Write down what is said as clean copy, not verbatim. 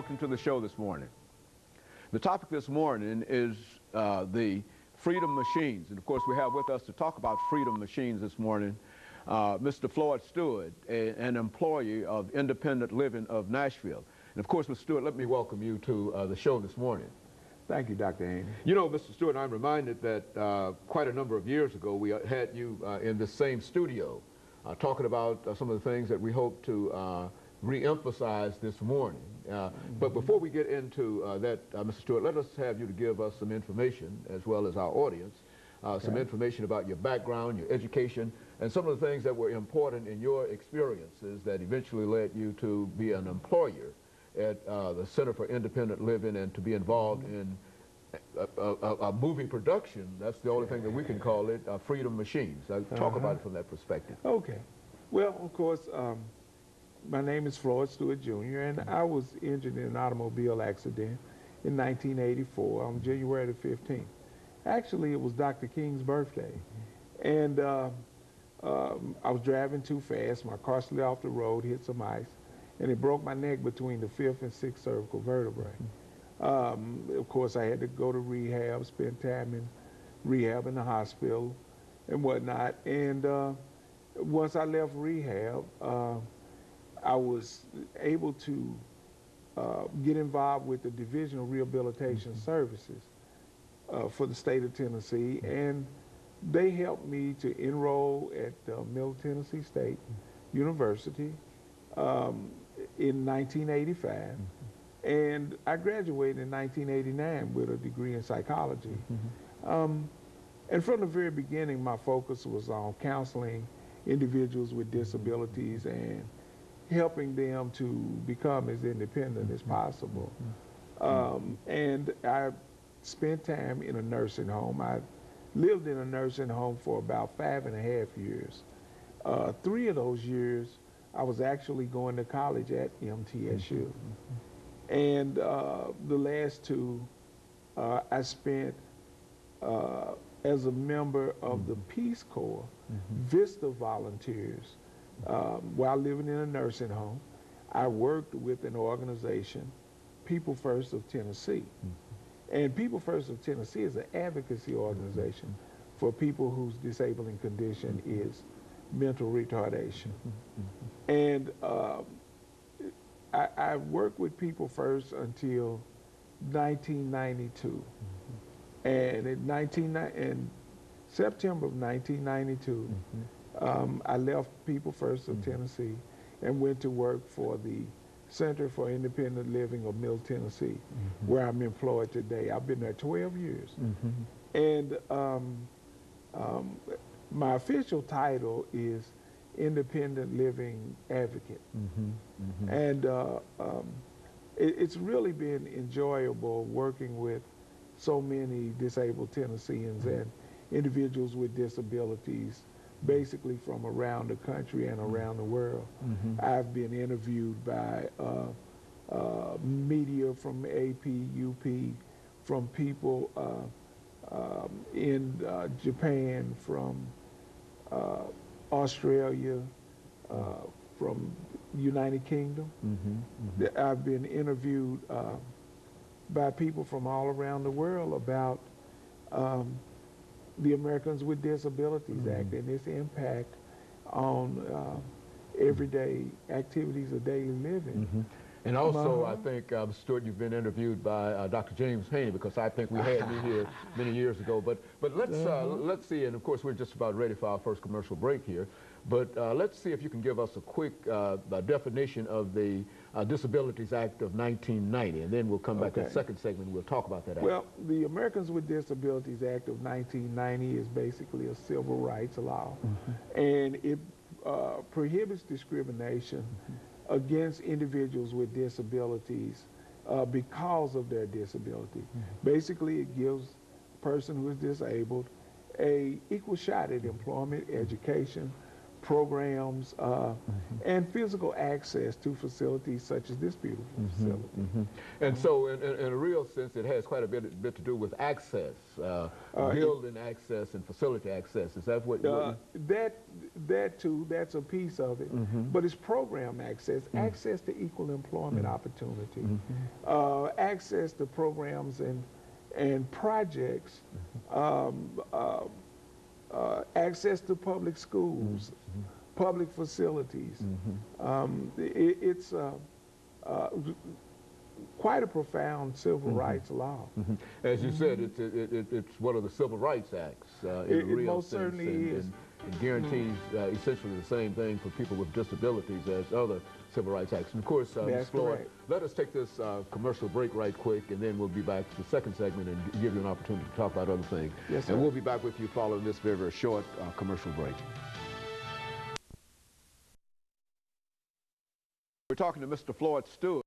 welcome to the show this morning. The topic this morning is the freedom machines. And of course, we have with us to talk about freedom machines this morning, Mr. FStewart, an employee of Independent Living of Nashville. And of course, Mr. Stewart, let me welcome you to the show this morning. Thank you, Dr. Haney. You know, Mr. Stewart, I'm reminded that quite a number of years ago, we had you in this same studio talking about some of the things that we hope to re-emphasize this morning. But before we get into that, Mr. Stewart, let us have you to give us some information, as well as our audience, some information about your background, your education, and some of the things that were important in your experiences that eventually led you to be an employer at the Center for Independent Living and to be involved in a movie production. That's the only thing that we can call it, Freedom Machines. Talk about it from that perspective. Okay. Well, of course, my name is FStewart Jr., and I was injured in an automobile accident in 1984 on January the 15th. Actually, it was Dr. King's birthday. And I was driving too fast. My car slid off the road, hit some ice, and it broke my neck between the 5th and 6th cervical vertebrae. Of course, I had to go to rehab, spend time in rehab in the hospital and whatnot. And once I left rehab, I was able to get involved with the Division of Rehabilitation Services for the state of Tennessee, and they helped me to enroll at Middle Tennessee State University in 1985, and I graduated in 1989 with a degree in psychology. And from the very beginning, my focus was on counseling individuals with disabilities and helping them to become as independent as possible. And I spent time in a nursing home. I lived in a nursing home for about 5.5 years. 3 of those years, I was actually going to college at MTSU. And the last 2, I spent as a member of the Peace Corps, VISTA volunteers. While living in a nursing home, I worked with an organization, People First of Tennessee. And People First of Tennessee is an advocacy organization for people whose disabling condition is mental retardation. And I worked with People First until 1992. And in September of 1992, I left People First of Tennessee and went to work for the Center for Independent Living of Middle Tennessee, where I'm employed today. I've been there 12 years. And my official title is Independent Living Advocate. And it's really been enjoyable working with so many disabled Tennesseans and individuals with disabilities, basically from around the country and around the world. I've been interviewed by media from AP, UP, from people in Japan, from Australia, from United Kingdom. I've been interviewed by people from all around the world about the Americans with Disabilities Act and its impact on everyday activities of daily living. And also, I think, Stewart, you've been interviewed by Dr. James Haney, because I think we had you here many years ago. But let's see, and of course we're just about ready for our first commercial break here. But let's see if you can give us a quick definition of the Disabilities Act of 1990, and then we'll come back to the second segment and we'll talk about that act. Well, the Americans with Disabilities Act of 1990 is basically a civil rights law, and it prohibits discrimination against individuals with disabilities because of their disability. Basically, it gives a person who is disabled a equal shot at employment, education, programs, and physical access to facilities such as this beautiful facility. And so, in a real sense, it has quite a bit to do with access, building access and facility access. Is that what? That too, that's a piece of it. But it's program access, access to equal employment opportunity, access to programs and projects, access to public schools, public facilities. It's quite a profound civil rights law. As you said, it's one of the civil rights acts in a real most sense, certainly is. And guarantees essentially the same thing for people with disabilities as other civil rights acts. And of course, Ms. Floyd, let us take this commercial break right quick, and then we'll be back to the second segment and give you an opportunity to talk about other things. Yes, sir. And we'll be back with you following this very, very short commercial break. We're talking to Mr. FStewart1.